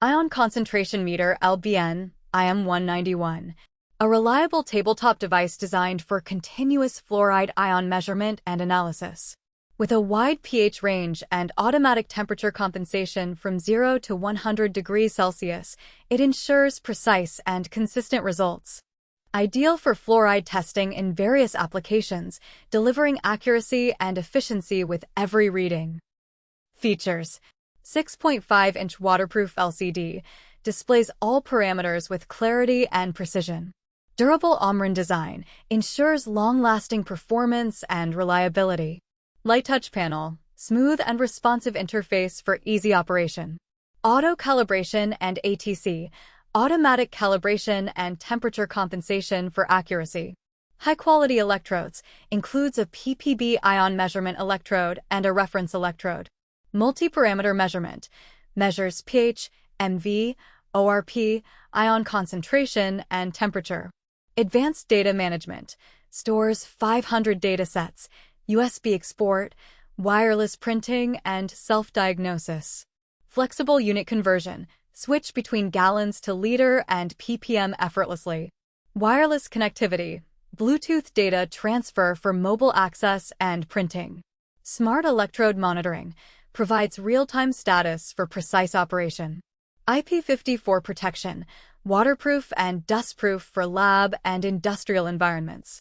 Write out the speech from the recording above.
Ion concentration meter LBN-IM191, a reliable tabletop device designed for continuous fluoride ion measurement and analysis. With a wide pH range and automatic temperature compensation from 0 to 100 degrees Celsius, it ensures precise and consistent results. Ideal for fluoride testing in various applications, delivering accuracy and efficiency with every reading. Features: 6.5-inch waterproof LCD, displays all parameters with clarity and precision. Durable Omron design ensures long-lasting performance and reliability. Light touch panel, smooth and responsive interface for easy operation. Auto calibration and ATC, automatic calibration and temperature compensation for accuracy. High-quality electrodes, includes a ppb ion measurement electrode and a reference electrode. Multi-parameter measurement, measures pH, MV, ORP, ion concentration, and temperature. Advanced data management, stores 500 datasets, USB export, wireless printing, and self-diagnosis. Flexible unit conversion, switch between gallons to liter and ppm effortlessly. Wireless connectivity, Bluetooth data transfer for mobile access and printing. Smart electrode monitoring, provides real-time status for precise operation. IP54 protection, waterproof and dustproof for lab and industrial environments.